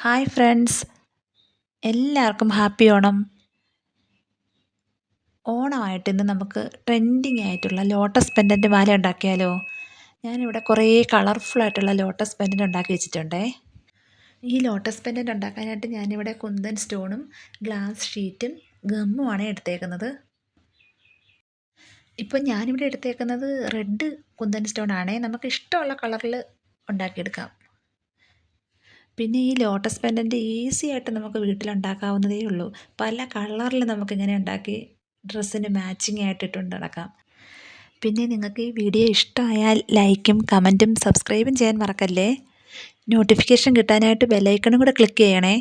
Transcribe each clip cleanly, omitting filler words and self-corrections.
Hi friends, എല്ലാവർക്കും happy Onam. ഓണമായിട്ട് ഇന്ന് നമുക്ക് ട്രെൻഡിങ് ആയിട്ടുള്ള ലോട്ടസ് പെൻഡൻറ്റ് മാല ഉണ്ടാക്കിയാലോ? ഞാനിവിടെ കുറേ കളർഫുള്ളായിട്ടുള്ള ലോട്ടസ് പെൻഡൻറ്റ് ഉണ്ടാക്കി വെച്ചിട്ടുണ്ടേ. ഈ ലോട്ടസ് പെൻഡൻറ്റ് ഉണ്ടാക്കാനായിട്ട് ഞാനിവിടെ കുന്തൻ സ്റ്റോണും ഗ്ലാസ് ഷീറ്റും ഗമ്മുമാണ് എടുത്തേക്കുന്നത്. ഇപ്പം ഞാനിവിടെ എടുത്തേക്കുന്നത് റെഡ് കുന്തൻ സ്റ്റോൺ ആണേ. നമുക്ക് ഇഷ്ടമുള്ള കളറിൽ ഉണ്ടാക്കിയെടുക്കാം. പിന്നെ ഈ ലോട്ടസ് പെൻഡൻറ്റ് ഈസി ആയിട്ട് നമുക്ക് വീട്ടിലുണ്ടാക്കാവുന്നതേ ഉള്ളൂ. പല കളറിൽ നമുക്കിങ്ങനെ ഉണ്ടാക്കി ഡ്രസ്സിന് മാച്ചിങ് ആയിട്ട് ഇട്ടുകൊണ്ട് നടക്കാം. പിന്നെ നിങ്ങൾക്ക് ഈ വീഡിയോ ഇഷ്ടമായാൽ ലൈക്കും കമൻറ്റും സബ്സ്ക്രൈബും ചെയ്യാൻ മറക്കല്ലേ. നോട്ടിഫിക്കേഷൻ കിട്ടാനായിട്ട് ബെല്ലൈക്കണും കൂടെ ക്ലിക്ക് ചെയ്യണേ.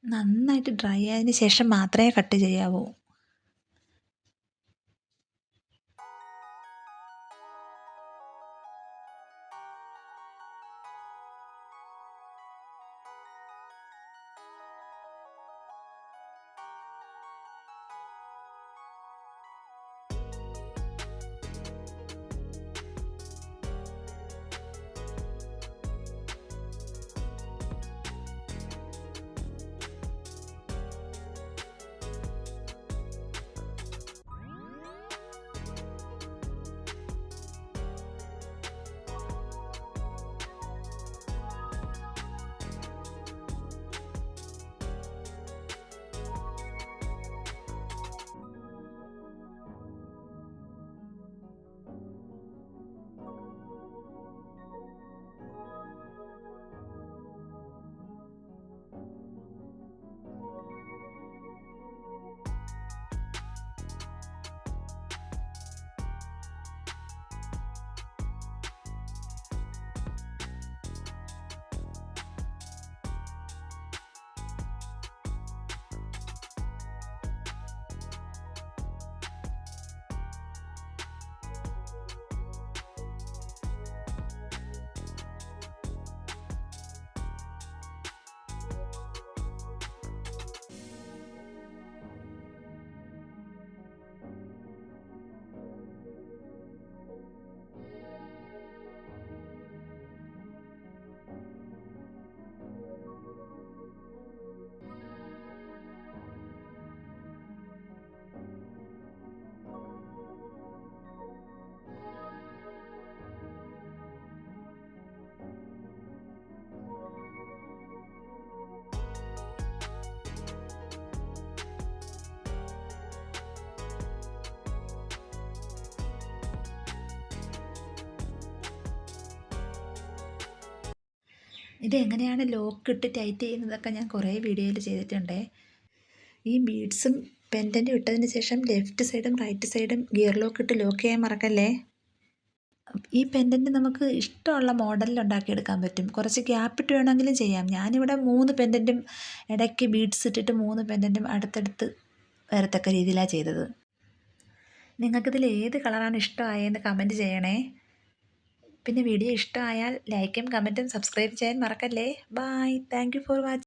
നന്നായിട്ട് ഡ്രൈ ആയതിന് ശേഷം മാത്രമേ കട്ട് ചെയ്യാവൂ. ഇതെങ്ങനെയാണ് ലോക്ക് ടൈറ്റ് ചെയ്യുന്നതൊക്കെ ഞാൻ കുറേ വീഡിയോയിൽ ചെയ്തിട്ടുണ്ട്. ഈ ബീഡ്സും പെൻഡൻറ്റും ഇട്ടതിന് ശേഷം ലെഫ്റ്റ് സൈഡും റൈറ്റ് സൈഡും ഗിയർ ലോക്ക് ചെയ്യാൻ മറക്കല്ലേ. ഈ പെൻഡൻറ്റ് നമുക്ക് ഇഷ്ടമുള്ള മോഡലിൽ ഉണ്ടാക്കിയെടുക്കാൻ പറ്റും. കുറച്ച് ഗ്യാപ്പിട്ട് വേണമെങ്കിലും ചെയ്യാം. ഞാനിവിടെ 3 പെൻഡൻറ്റും ഇടയ്ക്ക് ബീഡ്സ് ഇട്ടിട്ട് 3 പെൻഡൻറ്റും അടുത്തടുത്ത് വരത്തക്ക രീതിയിലാണ് ചെയ്തത്. നിങ്ങൾക്കിതിൽ ഏത് കളറാണ് ഇഷ്ടമായതെന്ന് കമൻറ്റ് ചെയ്യണേ. പിന്നെ വീഡിയോ ഇഷ്ടമായാൽ ലൈക്കും കമൻറ്റും സബ്സ്ക്രൈബ് ചെയ്യാൻ മറക്കല്ലേ. Bye. Thank you for watching.